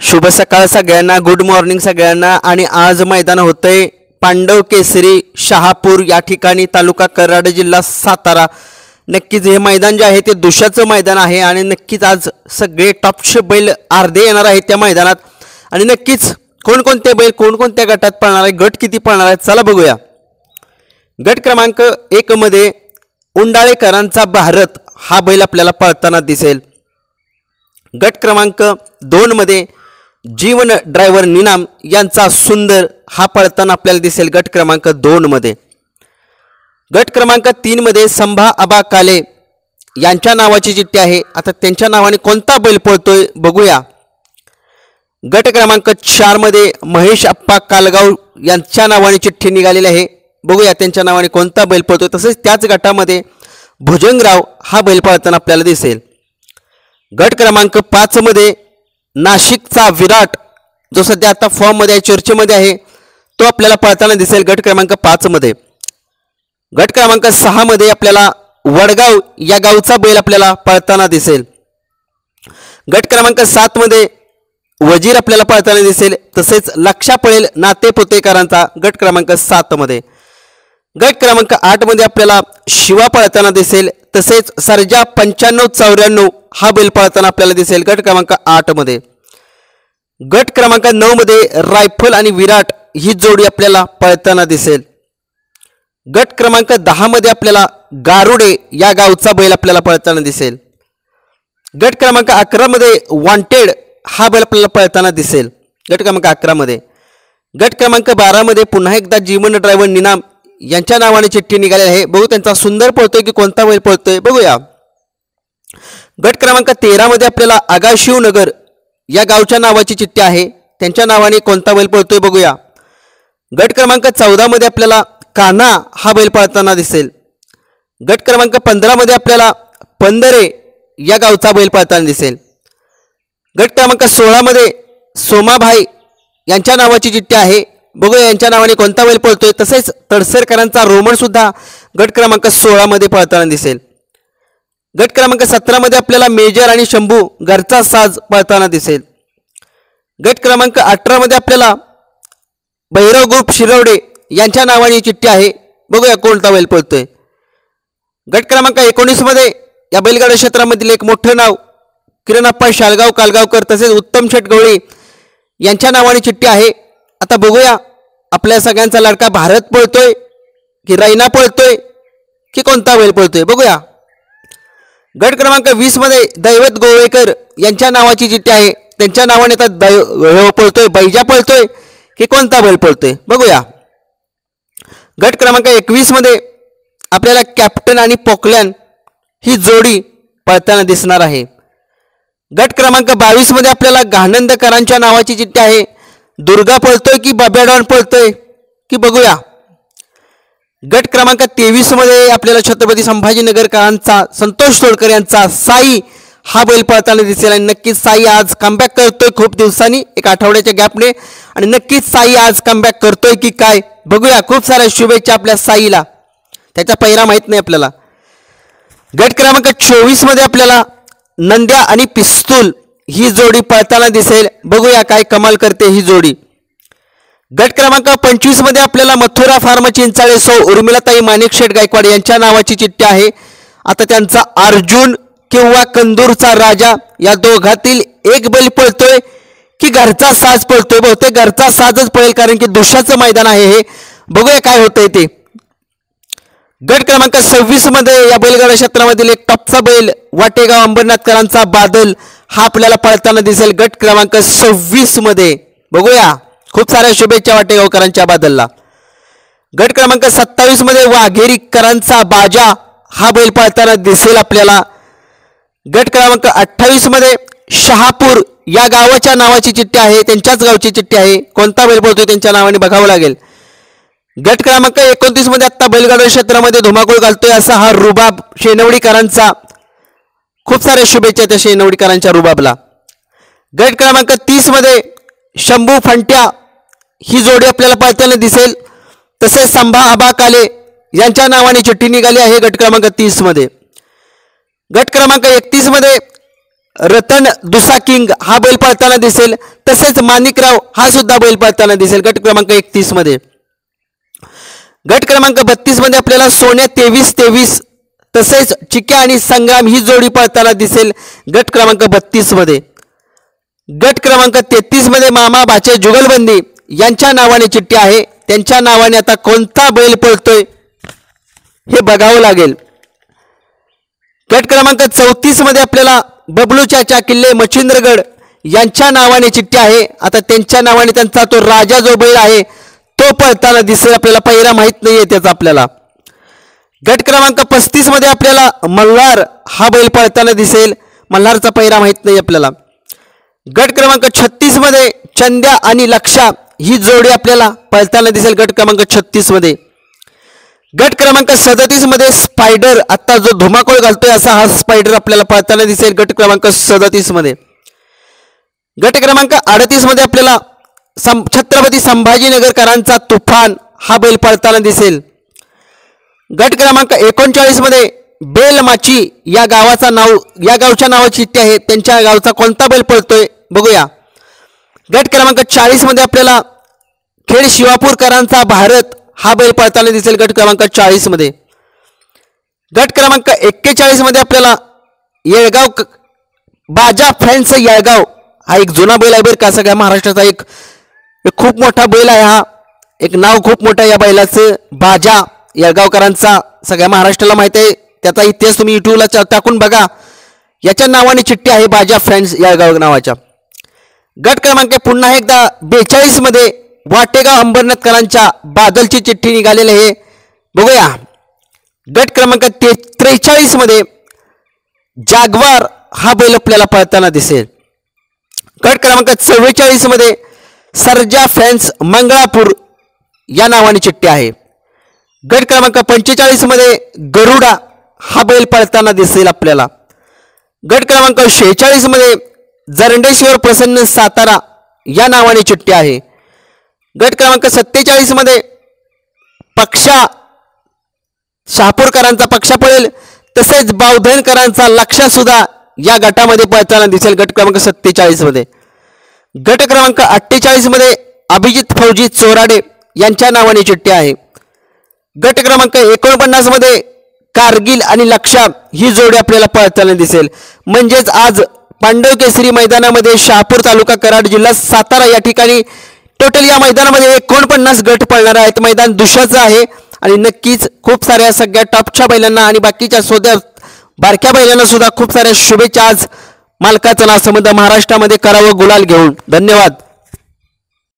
शुभ सकाळ सगळ्यांना, गुड मॉर्निंग सगळ्यांना। आणि आज मैदान होतंय पांडव केसरी शहापूर या ठिकाणी, तालुका कराड, जिल्हा सातारा। नक्कीच हे मैदान जे आहे ते दुशाचं मैदान आहे आणि नक्कीच आज सगळे टॉपचे बैल अर्धे येणार आहेत त्या मैदानात। आणि नक्कीच कोणकोणते बैल कोणकोणत्या गटात पळणार आहे, गट किती पळणार आहेत, चला बघूया। गट क्रमांक 1 मध्ये उंडाळेकरांचा भारत हा बैल आपल्याला पळताना दिसेल। गट क्रमांक 2 मध्ये जीवन ड्रायव्हर निनाम यांचा सुंदर हा पळताना आपल्याला दिसेल गट क्रमांक 2 मध्ये। गट क्रमांक 3 मध्ये संभा आबा काले यांच्या नावाची चिठ्ठी आहे, आता त्यांच्या नावाने कोणता बैल पळतोय बघूया। गट क्रमांक 4 मध्ये महेश अप्पा कालगाव यांच्या नावाने चिठ्ठी निघालेली आहे, बघूया त्यांच्या नावाने कोणता बैल पळतोय। तसेच त्याच गटामध्ये भुजंगराव हा बैल पळताना आपल्याला दिसेल। गट क्रमांक 5 मध्ये नाशिकचा विराट जो सध्या आता फॉर्म मध्ये चर्चेमध्ये आहे तो आपल्याला पळताना दिसेल गट क्रमांक 5 मध्ये। गट क्रमांक 6 मध्ये आपल्याला वडगाव या गावचा बैल आपल्याला पळताना दिसेल। गट क्रमांक 7 मध्ये वजीर आपल्याला पळताना दिसेल, तसेच लक्षा पळेल नाते पुतेकरांचा गट क्रमांक 7 मध्ये। गट क्रमांक 8 मध्ये आपल्याला शिवा पळताना दिसेल, तसेच सर्जा 9594 हा बैल पळताना आपल्याला दिसेल गट क्रमांक 8 मध्ये। गट क्रमांक 9 मध्ये रायफल आणि विराट ही जोडी आपल्याला पळताना दिसेल। गट क्रमांक 10 मध्ये आपल्याला गारुडे या गावचा बैल आपल्याला पळताना दिसेल। गट क्रमांक 11 मध्ये वॉन्टेड हा बैल आपल्याला पळताना दिसेल गट क्रमांक 11 मध्ये। गट क्रमांक 12 मध्ये पुन्हा एकदा जीवन ड्रायव्हर निनाम यांच्या नावाने चिठ्ठी निघाली आहे, बघू त्यांचा सुंदर पळतोय की कोणता बैल पळतोय बघूया। गट क्रमांक 13 मध्ये आपल्याला आगाशिवनगर या गावच्या नावाची चिठ्ठी आहे, त्यांच्या नावाने कोणता बैल पळतोय बघूया। गट क्रमांक 14 मध्ये आपल्याला कान्हा हा बैल पळताना दिसेल। गट क्रमांक 15 मध्ये आपल्याला पंधरे या गावचा बैल पळताना दिसेल। गट क्रमांक 16 मध्ये सोमाभाई यांच्या नावाची चिठ्ठी आहे, बघूया यांच्या नावाने कोणता बैल पळतोय। तसेच तडसरकरांचा रोमन सुद्धा गट क्रमांक 16 मध्ये पळताना दिसेल। गट क्रमांक 17 मध्ये आपल्याला मेजर आणि शंभू घरचा साज पळताना दिसेल। गट क्रमांक 18 मध्ये आपल्याला भैरव ग्रुप शिरवडे यांच्या नावाने चिठ्ठी आहे, बघूया कोणता बैल पळतोय। गट क्रमांक 19 मध्ये या बैलगाडा क्षेत्रामधील एक मोठं नाव किरणप्पा शालगाव कालगावकर तसेच उत्तम शेट गवळी यांच्या नावाने चिठ्ठी आहे। आता बघूया आपल्या सगळ्यांचा लाडका भारत पळतोय की रैना पळतोय की कोणता बैल पळतोय बघूया। गट क्रमांक 20 मध्ये दैवत गोवेकर यांच्या नावाची चिठ्ठी आहे, त्यांच्या नावाने आता पळतोय बैजा पळतोय की कोणता बैल पळतोय बघूया। गट क्रमांक 21 मध्ये आपल्याला कॅप्टन आणि पोकलॅन ही जोडी पळताना दिसणार आहे। गट क्रमांक 22 मध्ये आपल्याला घाणंदकरांच्या नावाची चिठ्ठी आहे, दुर्गा पळतोय की बाब्याडॉन पळतोय की बघूया। गट क्रमांक 23 मध्ये आपल्याला छत्रपती संभाजीनगरकरांचा संतोष तोडकर यांचा साई हा बैल पळताना दिसेल। आणि नक्कीच साई आज कमबॅक करतोय खूप दिवसांनी, एक आठवड्याच्या गॅपने, आणि नक्कीच साई आज कमबॅक करतोय की काय बघूया। खूप साऱ्या शुभेच्छा आपल्या साईला, त्याचा पहिरा माहित नाही आपल्याला। गट क्रमांक 24 मध्ये आपल्याला नंद्या आणि पिस्तूल ही जोडी पळताना दिसेल, बघूया काय कमाल करते ही जोडी। गट क्रमांक 25 मध्ये आपल्याला मथुरा फार्म चिंचाळे सौ उर्मिलाताई माणिकशेठ गायकवाड यांच्या नावाची चिठ्ठी आहे। आता त्यांचा अर्जुन किंवा कंदूरचा राजा या दोघातील एक बैल पळतोय की घरचा साज पळतोय, बहुतेक घरचा साजच पळेल कारण की दुशाचं मैदान आहे हे, बघूया काय होतंय ते। गट क्रमांक 26 मध्ये या बैलगाडा क्षेत्रामधील एक टॉपचा बैल वाटेगाव अंबरनाथकरांचा बादल हा आपल्याला पळताना दिसेल गट क्रमांक 26 मध्ये, बघूया। खूप साऱ्या शुभेच्छा वाटेगावकरांच्या बादलला। गट क्रमांक 27 मध्ये वाघेरीकरांचा बाजा हा बैल पळताना दिसेल आपल्याला। गट क्रमांक 28 मध्ये शहापूर या गावाच्या नावाची चिठ्ठी आहे, त्यांच्याच गावची चिठ्ठी आहे, कोणता बैल पळतोय त्यांच्या नावाने बघावं लागेल। गट क्रमांक 29 मध्ये आता बैलगाडा क्षेत्रामध्ये धुमाकूळ घालतोय असा हा रुबाब शेनवडीकरांचा, खूप साऱ्या शुभेच्छा त्या शेनवडीकरांच्या रुबाबला। गट क्रमांक 30 मध्ये शंभू फंट्या ही जोडी आपल्याला पळताना दिसेल, तसेच संभा आबा काले यांच्या नावाने चिठ्ठी निघाली आहे गट क्रमांक 30 मध्ये। गट क्रमांक 31 मध्ये रतन दुसा किंग हा बैल पळताना दिसेल, तसेच माणिकराव हा सुद्धा बैल पळताना दिसेल गट क्रमांक 31 मध्ये. गट क्रमांक 32 मध्ये आपल्याला सोन्या 23-23 तसेच चिक्या आणि संग्राम ही जोडी पळताना दिसेल गट क्रमांक 32 मध्ये. गट क्रमांक 33 मध्ये मामा भाचे जुगलबंदी यांच्या नावाने चिठ्ठी आहे, त्यांच्या नावाने आता कोणता बैल पळतोय हे बघावं लागेल. गट क्रमांक 34 मध्ये आपल्याला बबलू चाचा किल्ले मच्छिंद्रगड यांच्या नावाने चिठ्ठी आहे, आता त्यांच्या नावाने त्यांचा तो राजा जो बैल आहे तो पळताना दिसेल. आपल्याला पहिरा माहित नाहीये त्याचा आपल्याला. गट क्रमांक 35 मध्ये आपल्याला मल्हार हा बैल पळताना दिसेल, मल्हारचा पहिरा माहित नाही आपल्याला. गट क्रमांक 36 मध्ये चंद्या आणि लक्षा ही जोडी आपल्याला पळताना दिसेल गट क्रमांक 36 मध्ये. गट क्रमांक 37 मध्ये स्पायडर आता जो धुमाकूळ घालतोय असा हा स्पायडर आपल्याला पळताना दिसेल गट क्रमांक 37 मध्ये. गट क्रमांक 38 मध्ये आपल्याला छत्रपती संभाजीनगरकरांचा तुफान हा बैल पळताना दिसेल. गट क्रमांक 39 मध्ये बेलमाची या गावच्या नावाची चिठ्ठी आहे, त्यांच्या गावचा कोणता बैल पळतोय बघूया. गट क्रमांक 40 मध्ये आपल्याला खेड शिवापूरकरांचा भारत हा बैल पळताना दिसेल गट क्रमांक 40 मध्ये. गट क्रमांक 41 मध्ये आपल्याला येळगाव बाजा फॅन्स येळगाव हा एक जुना बैल आहे बरं का, सगळ्या महाराष्ट्राचा एक खूप मोठा बैल आहे हा, एक नाव खूप मोठं या बैलाचं बाजा येळगावकरांचा सगळ्या महाराष्ट्राला माहिती आहे, त्याचा इतिहास तुम्ही युट्यूबला टाकून बघा. याच्या नावाने चिठ्ठी आहे बाजा फ्रेंड्स येळगाव नावाच्या. गट क्रमांक पुन्हा एकदा 42 मध्ये वाटेगाव अंबरनाथकरांच्या बादलची चिठ्ठी निघालेली आहे बघूया. गट क्रमांक 43 मध्ये जागवार हा बैल आपल्याला पळताना दिसेल. गट क्रमांक 44 मध्ये सर्जा फॅन्स मंगळापूर या नावाने चिठ्ठी आहे. गट क्रमांक 45 मध्ये गरुडा हा बैल पळताना दिसेल आपल्याला. गट क्रमांक 46 मध्ये जरंडेश्वर प्रसन्न सातारा या नावाने चिठ्ठी आहे. गट क्रमांक 47 मध्ये पक्षा शहापूरकरांचा पक्षा पळेल, तसेच बावधनकरांचा लक्षा सुद्धा या गटामध्ये पळताना दिसेल गट क्रमांक 47 मध्ये. गट क्रमांक 48 मध्ये अभिजित फौजी चोराडे यांच्या नावाने चिठ्ठी आहे. गट क्रमांक 49 मध्ये कारगिल आणि लक्षा ही जोडी आपल्याला पळताना दिसेल. म्हणजेच आज पांडव केसरी मैदानामध्ये शहापूर तालुका कराड जिल्हा सातारा या ठिकाणी टोटल या मैदानामध्ये 49 गट पळणार आहेत. मैदान दुशाचं आहे आणि नक्कीच खूप साऱ्या सगळ्या टॉपच्या बैलांना आणि बाकीच्या सोद्या बारक्या बैलांना सुद्धा खूप साऱ्या शुभेच्छा. आज मालकाचं नाव संबंध महाराष्ट्रामध्ये करावं गुलाल घेऊन. धन्यवाद.